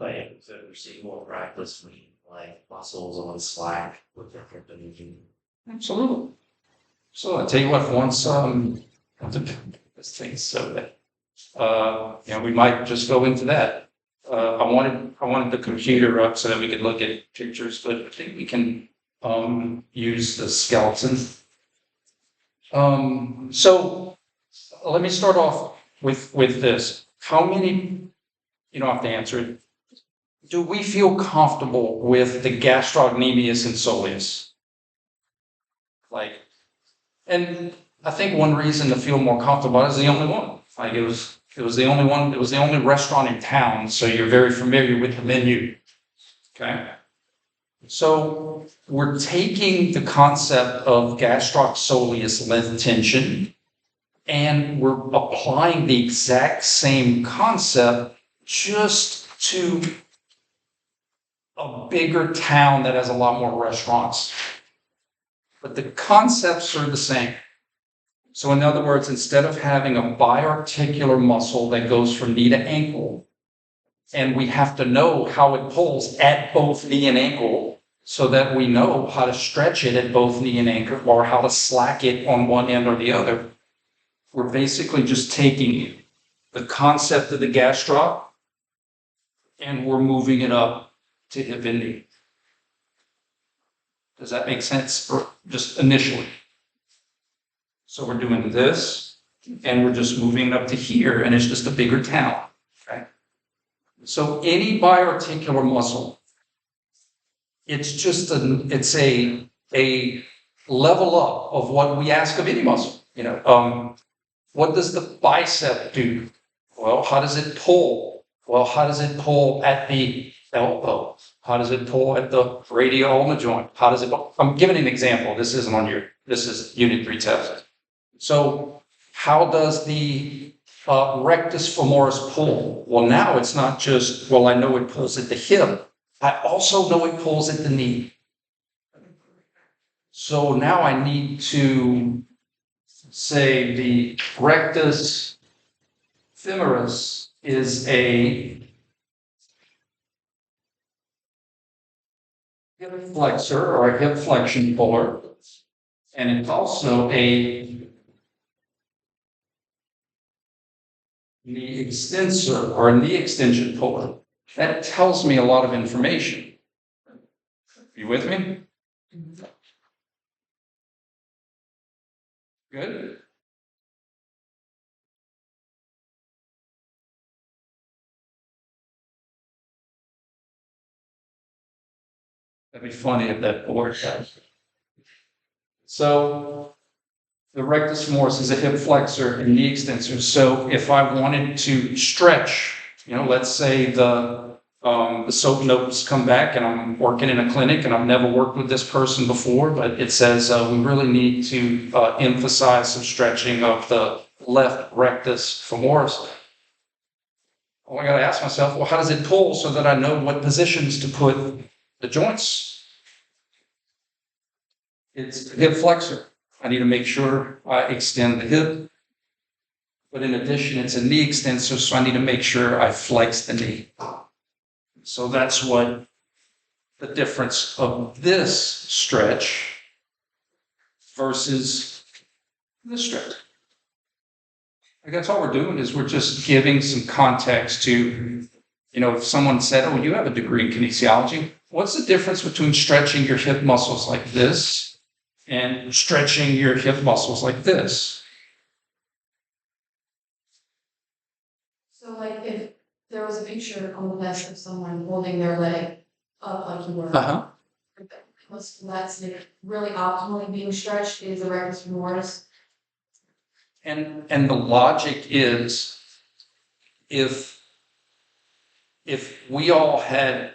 Like, so we're seeing more practice with like muscles on slack with different division. Absolutely. So I tell you what, once this thing's so bad, we might just go into that. I wanted the computer up so that we could look at pictures, but I think we can use the skeleton. So let me start off with this. How many, you don't have to answer it. Do we feel comfortable with the gastrocnemius and soleus? Like, and I think one reason to feel more comfortable is the only one. Like it was the only one. It was the only restaurant in town, so you're very familiar with the menu. Okay. So we're taking the concept of gastroc soleus length tension, and we're applying the exact same concept just to a bigger town that has a lot more restaurants. But the concepts are the same. So in other words, instead of having a biarticular muscle that goes from knee to ankle, and we have to know how it pulls at both knee and ankle so that we know how to stretch it at both knee and ankle or how to slack it on one end or the other, we're basically just taking the concept of the gastroc and we're moving it up to hip and knee. Does that make sense? Or just initially? So we're doing this, and we're just moving it up to here, and it's just a bigger town. Okay. So any biarticular muscle, it's just a level up of what we ask of any muscle. What does the bicep do? Well, how does it pull? Well, how does it pull at the elbow? How does it pull at the radial ulna joint? How does it? I'm giving an example. This isn't on your. This is Unit 3 test. So, how does the rectus femoris pull? Well, now it's not just. Well, I know it pulls at the hip. I also know it pulls at the knee. So now I need to say the rectus femoris is a hip flexor or a hip flexion puller, and it's also a knee extensor or a knee extension puller. That tells me a lot of information. You with me? Good. That'd be funny if that worked out. So the rectus femoris is a hip flexor and knee extensor. So if I wanted to stretch, let's say the soap notes come back and I'm working in a clinic and I've never worked with this person before, but it says we really need to emphasize some stretching of the left rectus femoris. Well, I got to ask myself, well, how does it pull so that I know what positions to put the joints? It's hip flexor. I need to make sure I extend the hip. But in addition, it's a knee extensor, so I need to make sure I flex the knee. So that's what the difference of this stretch versus this stretch. Like that's all we're doing is we're just giving some context to, if someone said, oh, you have a degree in kinesiology, what's the difference between stretching your hip muscles like this and stretching your hip muscles like this? So like if there was a picture on the desk of someone holding their leg up like you were, that's like really optimally being stretched is the rectus femoris. And the logic is if we all had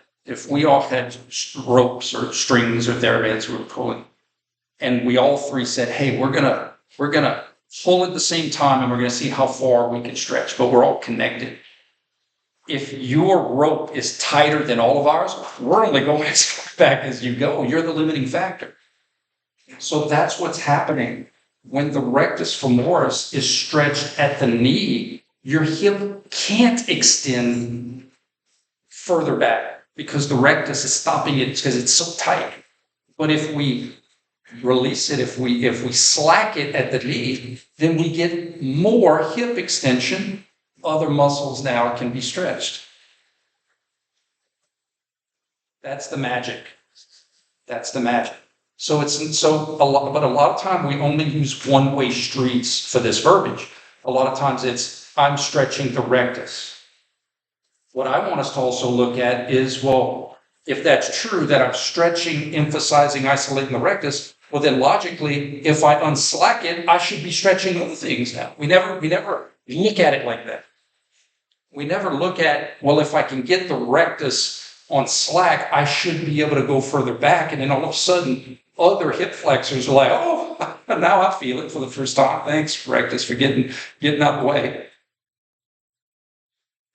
ropes or strings or therabands we were pulling, and we all three said, hey, we're gonna pull at the same time and we're gonna see how far we can stretch, but we're all connected. If your rope is tighter than all of ours, we're only going as far back as you go. You're the limiting factor. So that's what's happening. When the rectus femoris is stretched at the knee, your hip can't extend further back because the rectus is stopping it because it's so tight. But if we release it, if we slack it at the knee, then we get more hip extension. Other muscles now can be stretched. That's the magic. That's the magic. So but a lot of time we only use one-way streets for this verbiage. A lot of times it's I'm stretching the rectus. What I want us to also look at is, well, if that's true that I'm stretching, emphasizing, isolating the rectus, well then logically, if I unslack it, I should be stretching other things now. We never look at it like that. We never look at, well, if I can get the rectus on slack, I should be able to go further back. And then all of a sudden, other hip flexors are like, oh, now I feel it for the first time. Thanks, rectus, for getting out of the way.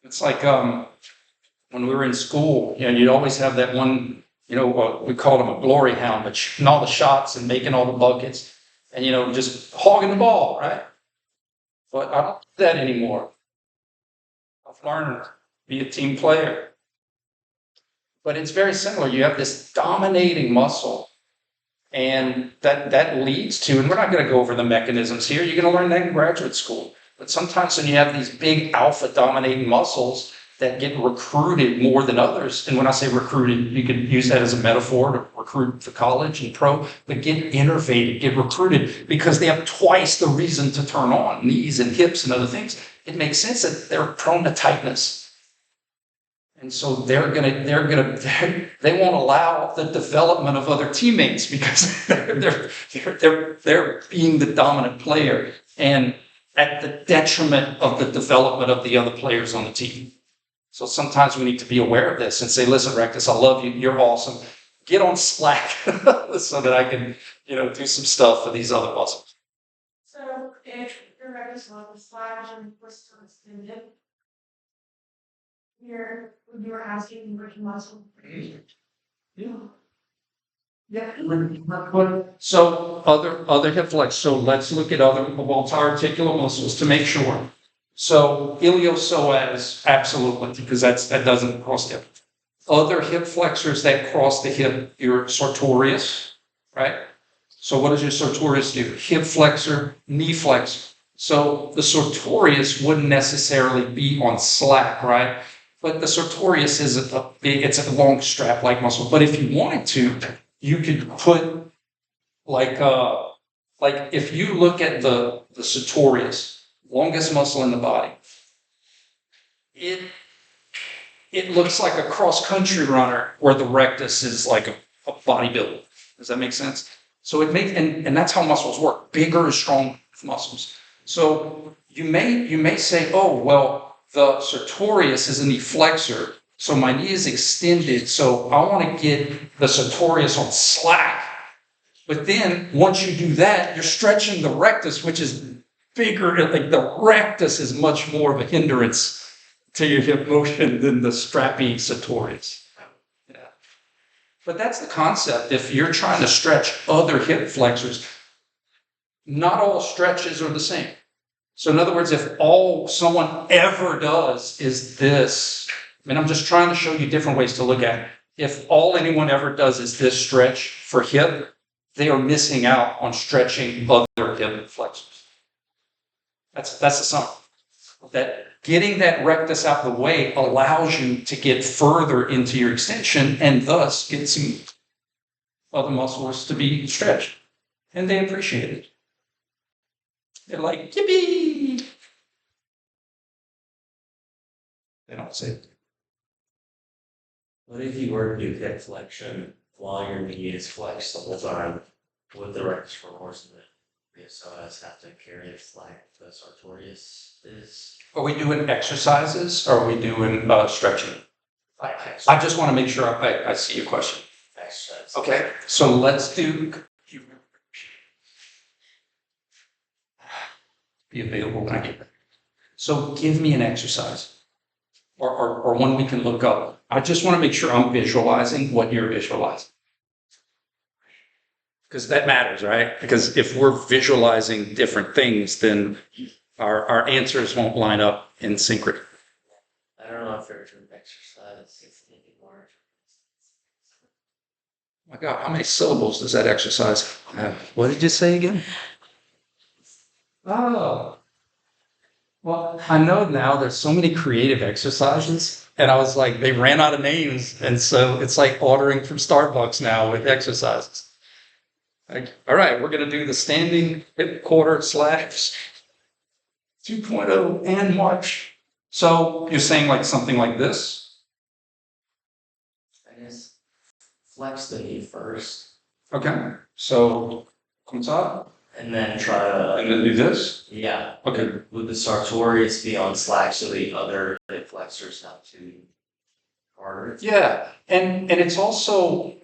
It's like when we were in school, you'd always have that one, we called him a glory hound, but shooting all the shots and making all the buckets and, just hogging the ball, right? But I don't do that anymore. I've learned to be a team player. But it's very similar. You have this dominating muscle, and that leads to, and we're not going to go over the mechanisms here, you're going to learn that in graduate school. But sometimes when you have these big alpha dominating muscles that get recruited more than others, and when I say recruited, you could use that as a metaphor to recruit for college and pro, but get innervated, get recruited because they have twice the reason to turn on, knees and hips and other things. It makes sense that they're prone to tightness. And so they won't allow the development of other teammates because they're being the dominant player and at the detriment of the development of the other players on the team. So sometimes we need to be aware of this and say, listen, Rectus, I love you. You're awesome. Get on slack so that I can, do some stuff for these other muscles. So if your rectus was slack and was extended, you're asking which muscle. Yeah. So other hip flex. So let's look at other multi-articular muscles to make sure. So iliopsoas, absolutely, because that doesn't cross the hip. Other hip flexors that cross the hip, your sartorius, right? So what does your sartorius do? Hip flexor, knee flexor. So the sartorius wouldn't necessarily be on slack, right? But the sartorius is it's a long strap-like muscle. But if you wanted to, you could put like if you look at the sartorius, longest muscle in the body, it looks like a cross-country runner where the rectus is like a bodybuilder. Does that make sense? So it makes and that's how muscles work. Bigger, strong muscles. So you may say, oh well, the sartorius is a knee flexor, so my knee is extended, so I want to get the sartorius on slack. But then, once you do that, you're stretching the rectus, which is bigger. Like the rectus is much more of a hindrance to your hip motion than the strappy sartorius. Yeah. But that's the concept. If you're trying to stretch other hip flexors, not all stretches are the same. So in other words, if all someone ever does is this, I'm just trying to show you different ways to look at it. If all anyone ever does is this stretch for hip, they are missing out on stretching other hip flexors. That's the sum. That getting that rectus out of the way allows you to get further into your extension and thus get some other muscles to be stretched. And they appreciate it. They're like, yippee! They don't say it. What if you were to do hip flexion while your knee is flexed the whole time with the rectus reinforcement? The psoas have to carry it like the sartorius is. Are we doing exercises or are we doing stretching? I just want to make sure I see your question. Exercise. Okay, so let's do. Be available when I get back. So give me an exercise or one we can look up. I just want to make sure I'm visualizing what you're visualizing. Because that matters, right? Because if we're visualizing different things, then our answers won't line up in synchrony. I don't know if there's an exercise if they need more. My God, how many syllables does that exercise have? What did you say again? Oh, well, I know now there's so many creative exercises, and I was like, they ran out of names, and so it's like ordering from Starbucks now with exercises. Like, all right, we're gonna do the standing hip quarter slash 2.0 and march. So you're saying like something like this? I guess flex the knee first, Okay, so comes up, and then try and to, then do this? yeah, Okay, with the sartorius be on slack so the other hip flexors not too harder. yeah, and it's also,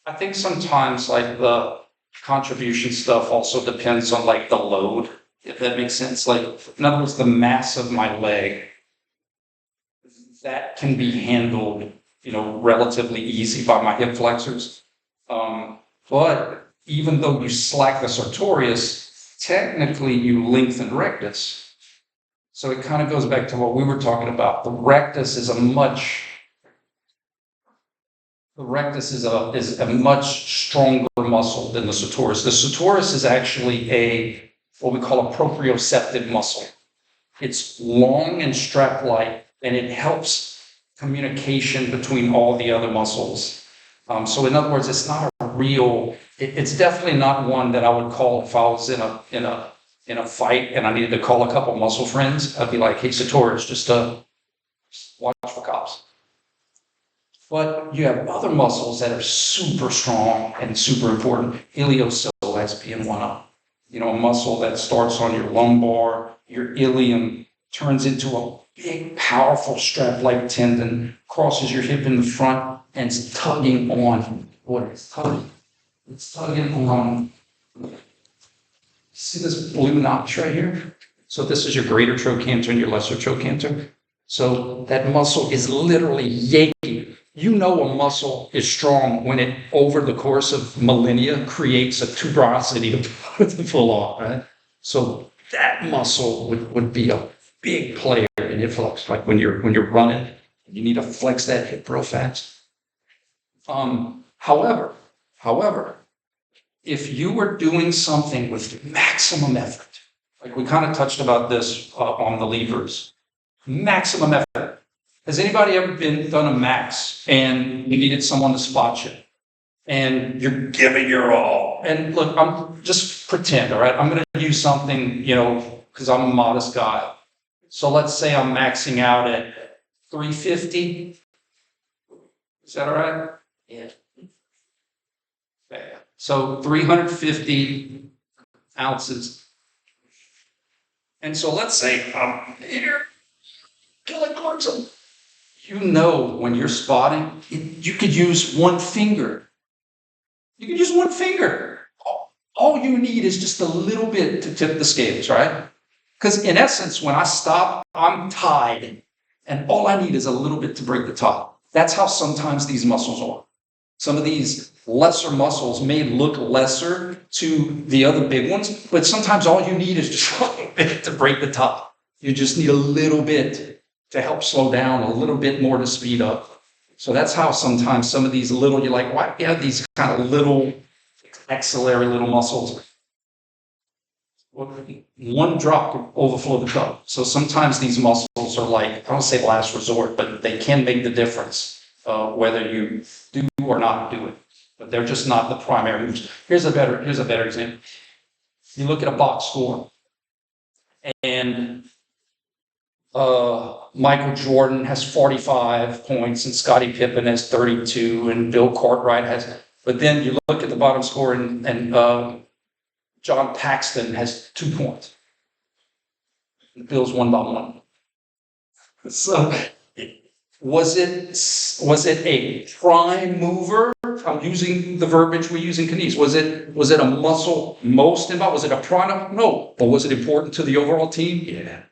I think sometimes like the contribution stuff also depends on like the load, if that makes sense. Like, in other words, the mass of my leg, that can be handled, relatively easy by my hip flexors. But even though you slack the sartorius, technically you lengthen rectus. So it kind of goes back to what we were talking about. The rectus is a much stronger muscle than the sartorius. The sartorius is actually what we call a proprioceptive muscle. It's long and strap-like, and it helps communication between all the other muscles. So in other words, it's not a it's definitely not one that I would call if I was in a fight and I needed to call a couple muscle friends. I'd be like, hey, sartorius, just watch for cops. But you have other muscles that are super strong and super important. Iliopsoas being one of them. A muscle that starts on your lumbar, your ilium, turns into a big, powerful strap-like tendon, crosses your hip in the front, and it's tugging on. What is tugging? It's tugging on. See this blue notch right here? So this is your greater trochanter and your lesser trochanter. So that muscle is literally yanking. You know a muscle is strong when it, over the course of millennia, creates a tuberosity to pull off, right? So that muscle would be a big player in hip flex, like when you're running, you need to flex that hip real fast. However, if you were doing something with maximum effort, like we kind of touched about this on the levers, maximum effort. Has anybody ever done a max and you needed someone to spot you and you're giving your all? And look, I'm just pretend, all right? I'm going to use something, because I'm a modest guy. So let's say I'm maxing out at 350. Is that all right? Yeah. Okay. So 350 ounces. And so let's say I'm here, killing Clarkson. When you're spotting, you could use one finger. You could use one finger. All you need is just a little bit to tip the scales, right? Because in essence, when I stop, I'm tied. And all I need is a little bit to break the top. That's how sometimes these muscles are. Some of these lesser muscles may look lesser to the other big ones, but sometimes all you need is just a little bit to break the top. You just need a little bit to help slow down, a little bit more to speed up. So that's how sometimes some of these little, you're like, why do you have these kind of little axillary little muscles? One drop could overflow the cup. So sometimes these muscles are like, I don't want to say last resort, but they can make the difference whether you do or not do it. But they're just not the primary moves. Here's a better example. You look at a box score, and Michael Jordan has 45 points, and Scottie Pippen has 32, and Bill Cartwright has. But then you look at the bottom score, and John Paxton has 2 points. The Bills won by 1. So, was it a prime mover? I'm using the verbiage we use in KNES. Was it a muscle most involved? Was it a prime? No. But was it important to the overall team? Yeah.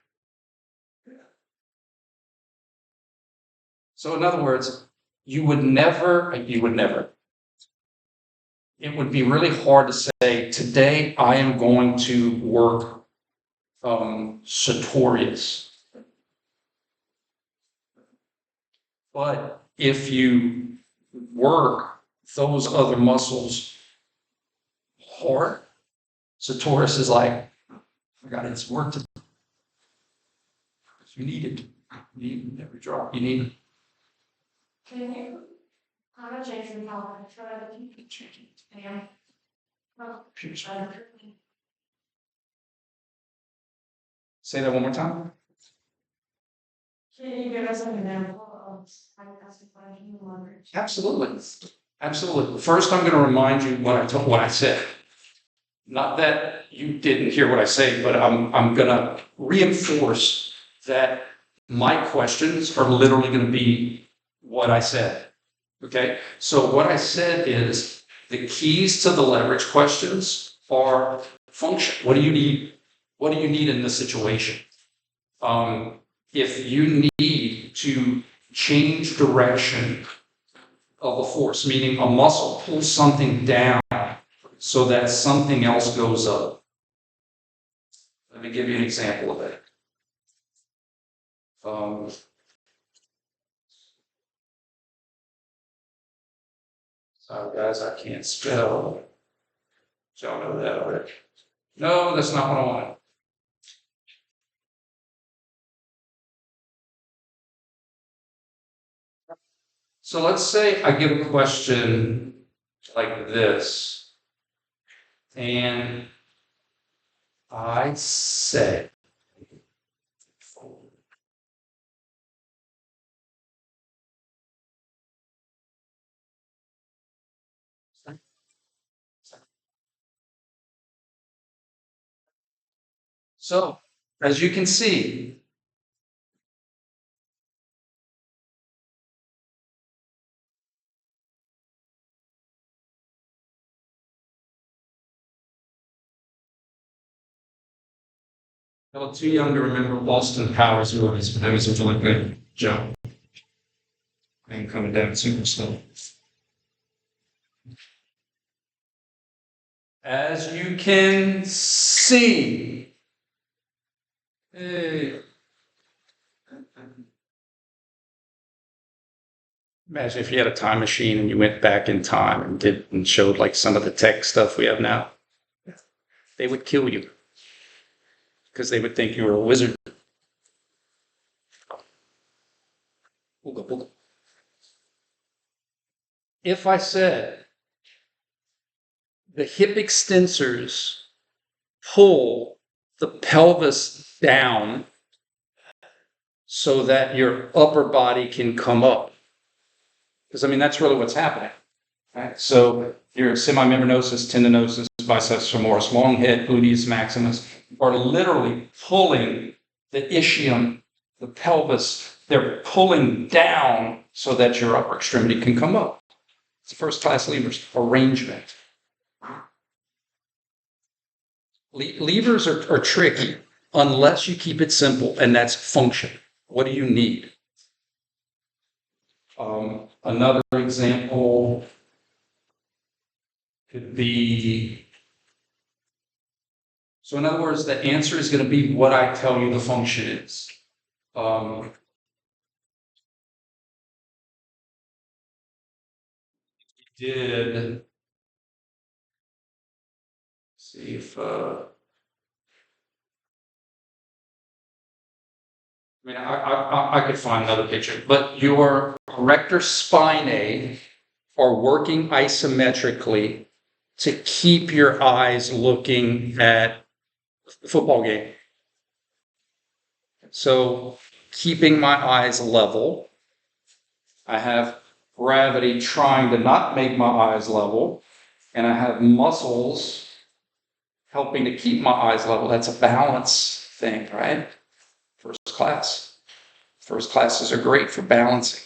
So in other words, it would be really hard to say, today I am going to work sartorius. But if you work those other muscles hard, Sartorius is like, I got it's work to you need it. You need every drop. You need it. Can you, how much change in color? Yeah. Well, Say that one more time. can you give us an example of how classifying leverage? Absolutely. Absolutely. First, I'm going to remind you what I said. Not that you didn't hear what I say, but I'm going to reinforce that my questions are literally going to be what I said. Okay? So what I said is the keys to the leverage questions are function. What do you need? What do you need in this situation? If you need to change direction of a force, meaning a muscle pulls something down so that something else goes up. Let me give you an example of it. Sorry guys, I can't spell. Y'all know that already. No, that's not what I want. So let's say I give a question like this, and I say, so as you can see, I'm too young to remember Boston Powers movies, but that was a really good joke. I'm coming down super slow. As you can see, hey. Imagine if you had a time machine and you went back in time and did and showed like some of the tech stuff we have now. They would kill you because they would think you were a wizard. Ooga booga. If I said the hip extensors pull the pelvis down so that your upper body can come up, because I mean that's really what's happening, right? So your semimembranosus, tendinosus, biceps femoris, long head, gluteus maximus are literally pulling the ischium, the pelvis. They're pulling down so that your upper extremity can come up. It's first-class levers arrangement. Levers are tricky unless you keep it simple, and that's function. What do you need? Another example could be, so in other words, the answer is going to be what I tell you the function is. Did see if I mean I could find another picture, but your erector spinae are working isometrically to keep your eyes looking at the football game. So keeping my eyes level, I have gravity trying to not make my eyes level, and I have muscles helping to keep my eyes level. That's a balance thing, right? First class. First classes are great for balancing.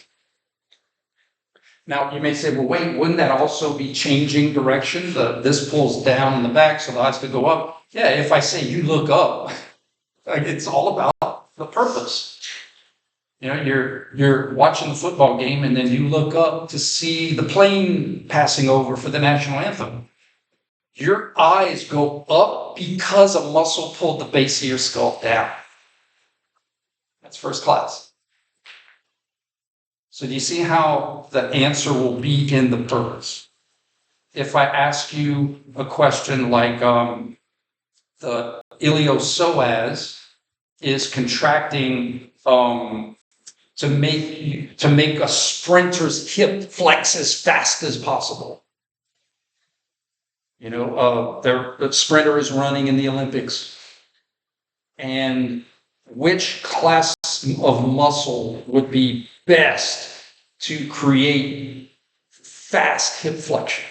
Now, you may say, well, wait, wouldn't that also be changing direction? This pulls down in the back, so the eyes could go up. Yeah, if I say you look up, like, it's all about the purpose. You know, you're watching the football game, and then you look up to see the plane passing over for the national anthem. Your eyes go up because a muscle pulled the base of your skull down. That's first class. So do you see how the answer will be in the purpose? If I ask you a question like the iliopsoas is contracting to make a sprinter's hip flex as fast as possible. You know, the sprinter is running in the Olympics, and which class of muscle would be best to create fast hip flexion?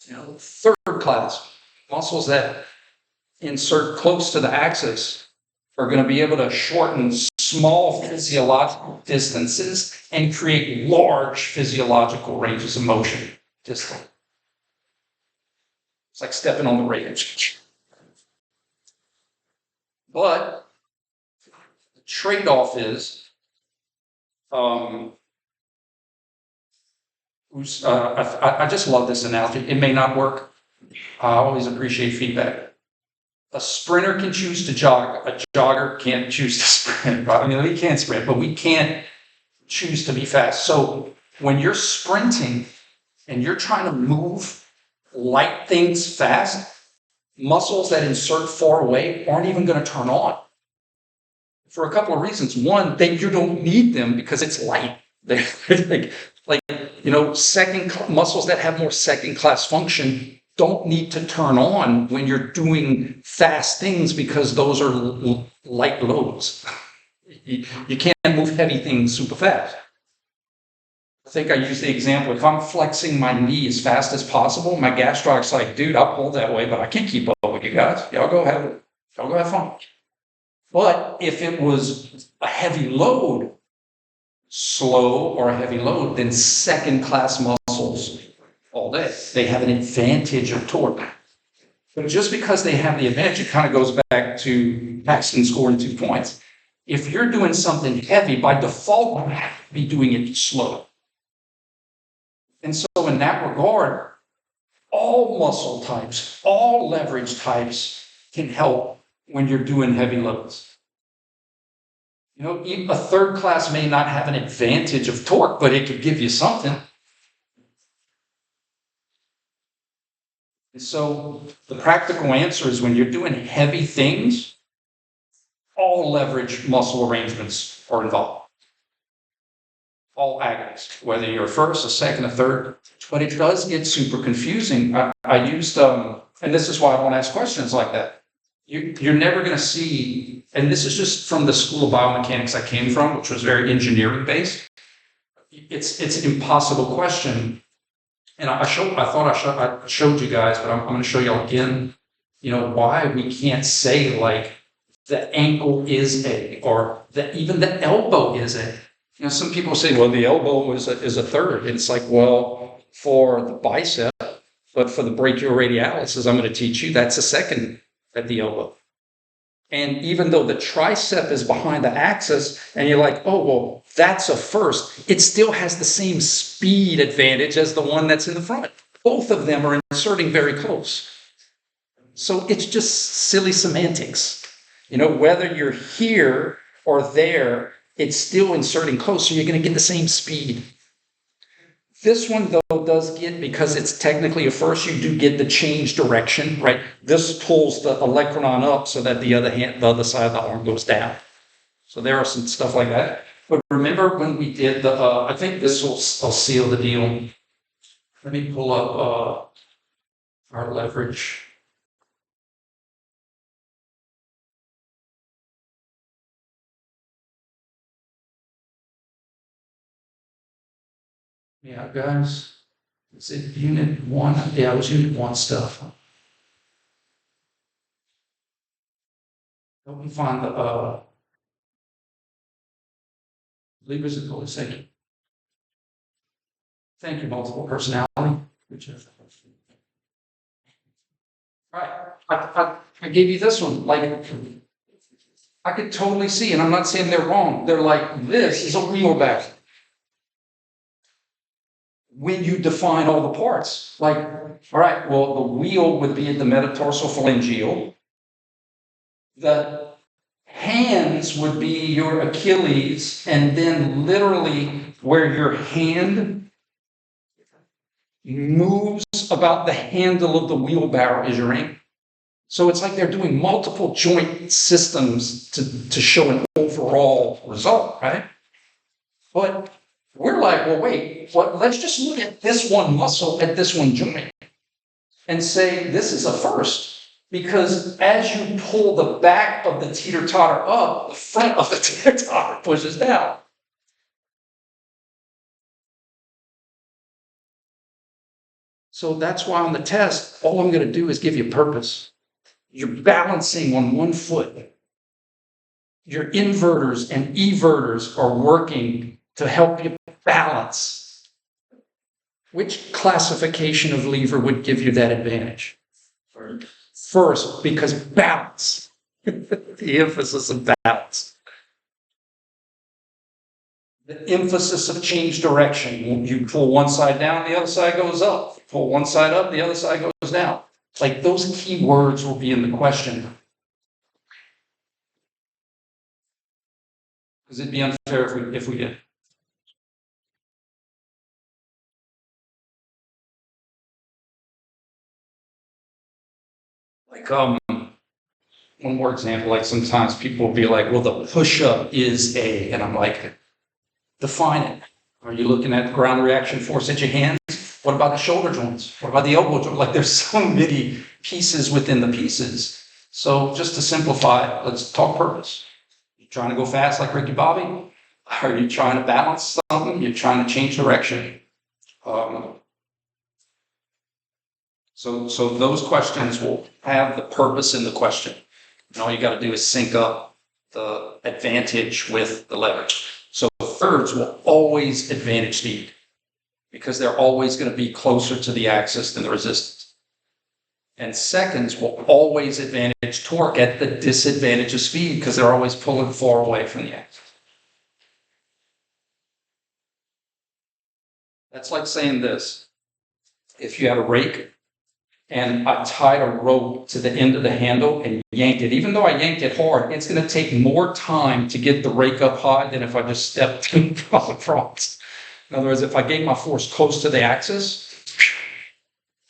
You know, third class muscles that insert close to the axis are going to be able to shorten small physiological distances and create large physiological ranges of motion distally. It's like stepping on the range. But the trade-off is, I just love this analogy. It may not work. I always appreciate feedback. A sprinter can choose to jog. A jogger can't choose to sprint. I mean, we can't sprint, but we can't choose to be fast. So when you're sprinting and you're trying to move light things fast, muscles that insert far away aren't even going to turn on. For a couple of reasons. One, you don't need them because it's light. They're muscles that have more second-class function don't need to turn on when you're doing fast things because those are light loads. You can't move heavy things super fast. I think I used the example, if I'm flexing my knee as fast as possible, my gastroc's like, dude, I'll pull that way, but I can't keep up with you guys. Y'all go have fun. But if it was a heavy load, slow or a heavy load, then second-class muscles all day, they have an advantage of torque. But just because they have the advantage, it kind of goes back to Paxton scoring 2 points. If you're doing something heavy, by default, you have to be doing it slow. And so in that regard, all muscle types, all leverage types can help when you're doing heavy loads. You know, a third class may not have an advantage of torque, but it could give you something. And so the practical answer is when you're doing heavy things, all leverage muscle arrangements are involved. All agonists, whether you're a first, a second, a third, but it does get super confusing. I used, and this is why I don't ask questions like that. You're never going to see, and this is just from the school of biomechanics I came from, which was very engineering based. It's an impossible question. And I showed you guys, but I'm going to show y'all again, you know, why we can't say like the ankle is a, or even the elbow is a. You know, some people say, well, the elbow is a third. It's like, well, for the bicep, but for the brachioradialis, as I'm going to teach you, that's a second at the elbow. And even though the tricep is behind the axis, and you're like, oh, well, that's a first, it still has the same speed advantage as the one that's in the front. Both of them are inserting very close. So it's just silly semantics. You know, whether you're here or there, it's still inserting close, so you're going to get the same speed. This one, though, does get, because it's technically a first, you do get the change direction, right? This pulls the olecranon up so that the other side of the arm goes down. So there are some stuff like that. But remember when we did the, I think this will seal the deal. Let me pull up our leverage. Yeah, guys, is it unit 1? Yeah, it was unit 1 stuff. Help me find the levers of pulsation. Thank you, multiple personality. Good job. All right, I gave you this one. Like, I could totally see, and I'm not saying they're wrong. They're like, this is a wheel back. When you define all the parts, like, all right, well, the wheel would be at the metatarsal phalangeal. The hands would be your Achilles, and then literally where your hand moves about the handle of the wheelbarrow as you're aiming. So it's like they're doing multiple joint systems to show an overall result, right? But we're like, well, wait, let's just look at this one muscle at this one joint and say this is a first. Because as you pull the back of the teeter-totter up, the front of the teeter-totter pushes down. So that's why on the test, all I'm going to do is give you purpose. You're balancing on one foot. Your inverters and everters are working to help you balance. Which classification of lever would give you that advantage? First, because balance. The emphasis of balance. The emphasis of change direction. You pull one side down, the other side goes up. You pull one side up, the other side goes down. Like those key words will be in the question. Because it'd be unfair if we did. Like one more example, like sometimes people will be like, well, the push-up is a, and I'm like, define it. Are you looking at ground reaction force at your hands? What about the shoulder joints? What about the elbow joints? Like there's so many pieces within the pieces. So just to simplify, let's talk purpose. You trying to go fast like Ricky Bobby? Are you trying to balance something? You're trying to change direction. So those questions will have the purpose in the question. And all you got to do is sync up the advantage with the leverage. So thirds will always advantage speed because they're always going to be closer to the axis than the resistance. And seconds will always advantage torque at the disadvantage of speed because they're always pulling far away from the axis. That's like saying this. If you had a rake and I tied a rope to the end of the handle and yanked it, even though I yanked it hard, it's going to take more time to get the rake up high than if I just stepped across. In other words, if I gave my force close to the axis,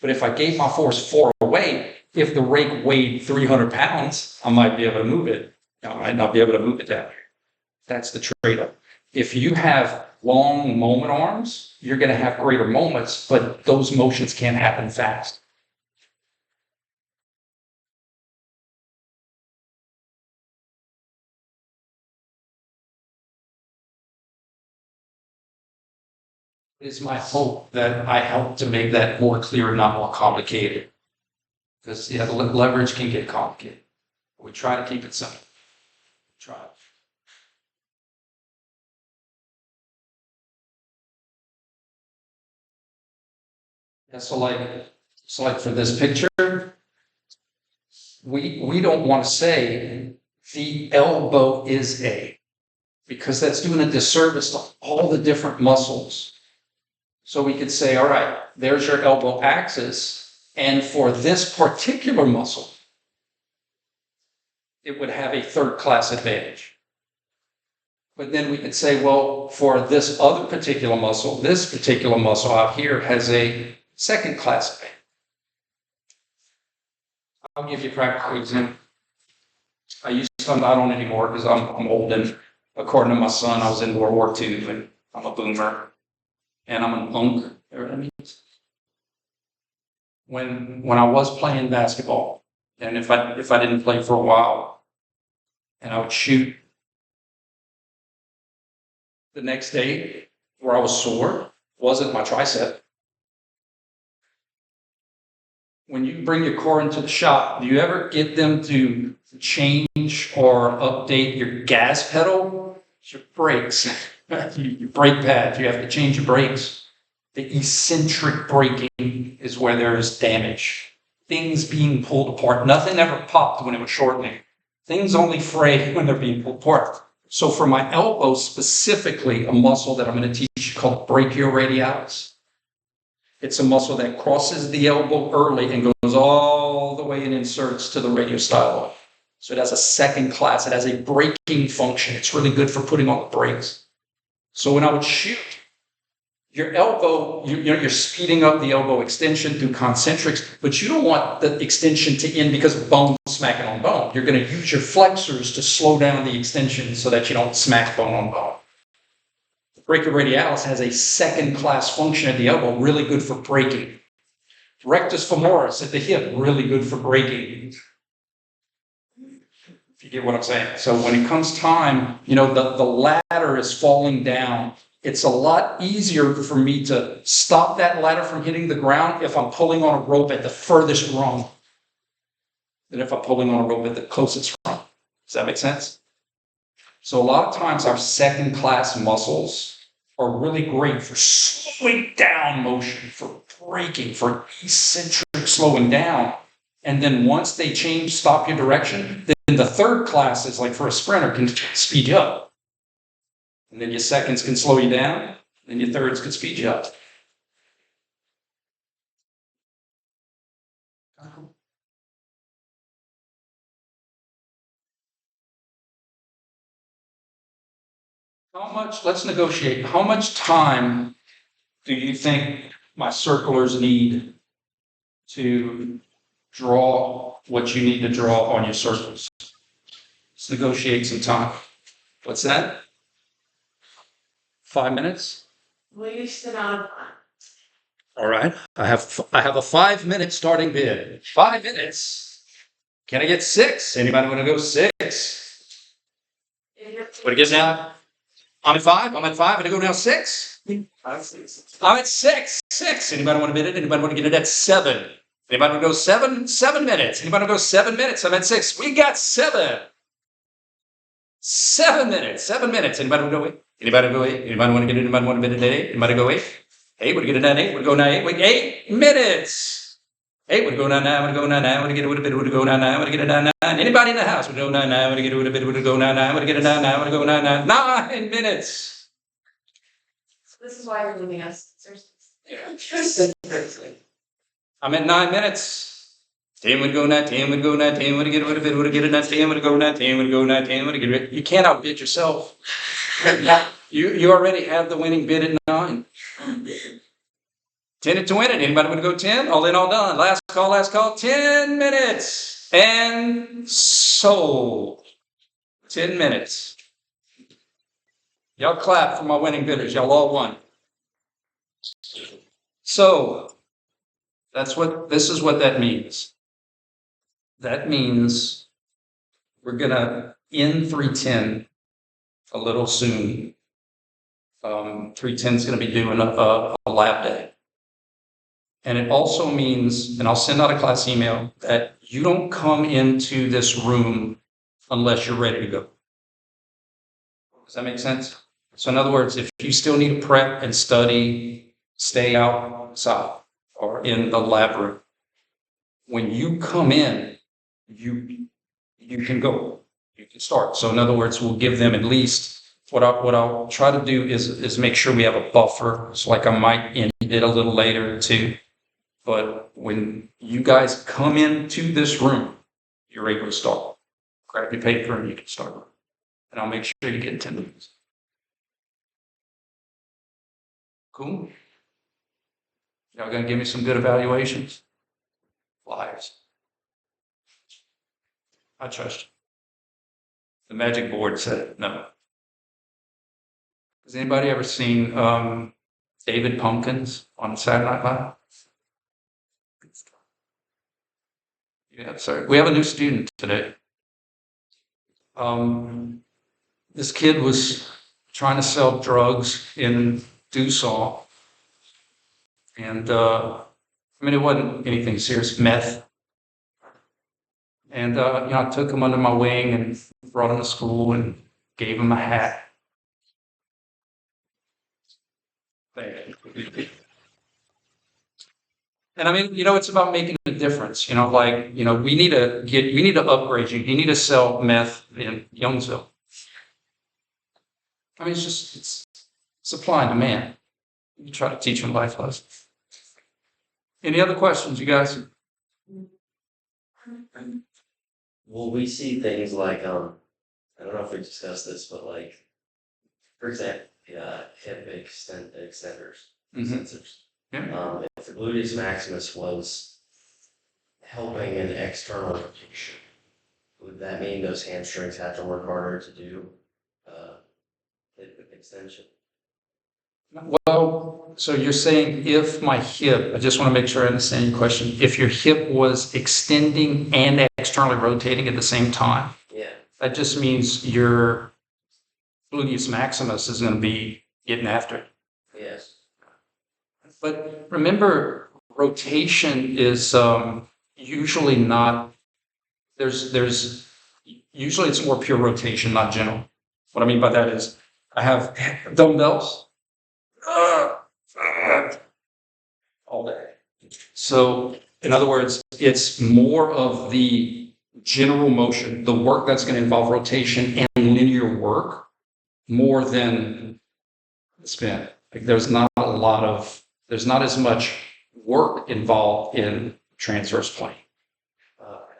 but if I gave my force far away, if the rake weighed 300 pounds, I might be able to move it. I might not be able to move it down. That's the trade-off. If you have long moment arms, you're going to have greater moments, but those motions can't happen fast. It's my hope that I help to make that more clear and not more complicated. Because, yeah, the leverage can get complicated. We try to keep it simple. Try. Yeah, so like for this picture, we don't want to say the elbow is a, because that's doing a disservice to all the different muscles. So we could say, all right, there's your elbow axis, and for this particular muscle, it would have a third class advantage. But then we could say, well, for this other particular muscle, this particular muscle out here has a second class advantage. I'll give you a practical example. I used to, I don't anymore because I'm old, and according to my son, I was in World War II, and I'm a boomer. And I'm an unk, you know what that means? When I was playing basketball, and if I didn't play for a while, and I would shoot, the next day where I was sore wasn't my tricep. When you bring your car into the shop, do you ever get them to change or update your gas pedal? It's your brakes. Your brake pads, you have to change your brakes. The eccentric braking is where there is damage. Things being pulled apart. Nothing ever popped when it was shortening. Things only fray when they're being pulled apart. So for my elbow specifically, a muscle that I'm going to teach called brachioradialis. It's a muscle that crosses the elbow early and goes all the way and inserts to the radiostyloid. So it has a second class. It has a braking function. It's really good for putting on the brakes. So when I would shoot, your elbow, you're speeding up the elbow extension through concentrics, but you don't want the extension to end because of bone smacking on bone. You're going to use your flexors to slow down the extension so that you don't smack bone on bone. Brachioradialis has a second-class function at the elbow, really good for braking. Rectus femoris at the hip, really good for braking. If you get what I'm saying. So when it comes time, the ladder is falling down. It's a lot easier for me to stop that ladder from hitting the ground if I'm pulling on a rope at the furthest rung than if I'm pulling on a rope at the closest rung. Does that make sense? So a lot of times our second-class muscles are really great for slowing down motion, for braking, for eccentric slowing down. And then once they stop your direction, then the third class is like for a sprinter, can speed you up. And then your seconds can slow you down, and your thirds can speed you up. Let's negotiate. How much time do you think my circlers need to draw what you need to draw on your circles? Let's negotiate some time. What's that? 5 minutes? Least amount of time. All right. I have a 5-minute starting bid. 5 minutes. Can I get 6? Anybody want to go 6? What it gets now? I'm at 5. I'm going to go now 6. I'm at 6. 6. Anybody want to bid it? Anybody want to get it at 7? Anybody want to go 7? 7 minutes. Anybody want to go 7 minutes? I'm at 6. We got 7. 7 minutes. 7 minutes. Anybody want to go 8? Anybody go 8? Anybody want to get it? Anybody want to bid it at 8? Anybody go 8? 8, would get it at 8? Would go now 8? Wait, 8 minutes. 8 would go now 9. Would go now 9. Would get it? Would bid? Would go now 9. Would get it now 9? Anybody in the house would go now 9. Would get it? Would bid? Would go now 9. Would get it now 9. Would go now 9. 9 minutes. This is why you're leaving us. I'm at 9 minutes. 10 would go now. 10 would go now. 10 would get it? Would bid? Would get it now? 10 would go now. 10 would go now. 10 would get it. You can't outbid yourself. You already have the winning bid at 9. 10 to win it. Anybody want to go 10? All in, all done. Last call. 10 minutes. And sold. 10 minutes. Y'all clap for my winning bidders. Y'all all won. So, this is what that means. That means we're going to end 310 a little soon. 310 is going to be doing a lab day. And it also means, and I'll send out a class email, that you don't come into this room unless you're ready to go. Does that make sense? So in other words, if you still need to prep and study, stay outside or in the lab room. When you come in, you can go. You can start. So in other words, we'll give them at least, what I'll try to do is make sure we have a buffer. So like I might end it a little later too. But when you guys come into this room, you're able to start. Grab your paper and you can start. And I'll make sure you get 10 minutes. Cool? Y'all gonna give me some good evaluations? Flyers. I trust you. The magic board said no. Has anybody ever seen David Pumpkins on Saturday Night Live? Yeah, sorry. We have a new student today. This kid was trying to sell drugs in Dussault. And, it wasn't anything serious, meth. And, I took him under my wing and brought him to school and gave him a hat. Thank you. And it's about making a difference, we need to upgrade you. You need to sell meth in Youngsville. It's supply and demand. You try to teach them life lessons. Any other questions, you guys? Will we see things like, I don't know if we discussed this, but like, for example, hip extenders. sensors. Yeah. If the gluteus maximus was helping an external rotation, would that mean those hamstrings have to work harder to do hip extension? Well, so you're saying if my hip, I just want to make sure I understand your question. If your hip was extending and externally rotating at the same time, Yeah. that just means your gluteus maximus is going to be getting after it. Yes. But remember, rotation is usually not, there's usually it's more pure rotation, not general. What I mean by that is I have dumbbells all day. So in other words, it's more of the general motion, the work that's going to involve rotation and linear work more than spin. Like there's not as much work involved in transverse plane.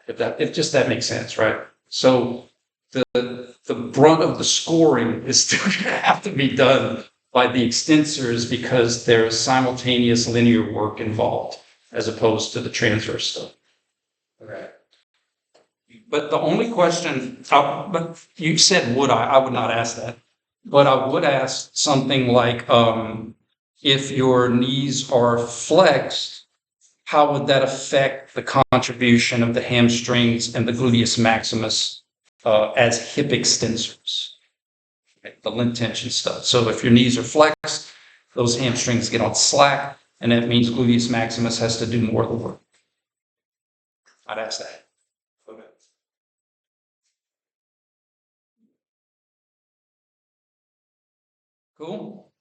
If just that makes sense, right? So the brunt of the scoring is still going to have to be done by the extensors because there's simultaneous linear work involved as opposed to the transverse stuff. Okay. But the only question, but you said would I would not ask that. But I would ask something like, if your knees are flexed, how would that affect the contribution of the hamstrings and the gluteus maximus as hip extensors? Okay, the limb tension stuff. So if your knees are flexed, those hamstrings get on slack, and that means gluteus maximus has to do more of the work. I'd ask that. Okay. Cool.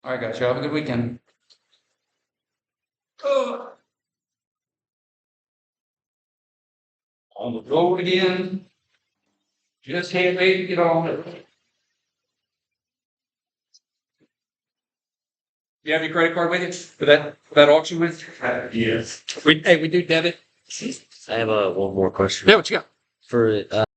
All right, guys, you have a good weekend. On the road again. Just can't wait to get on it. You have your credit card with you for that auction with? Yes. We do debit. I have one more question. Yeah, what you got? For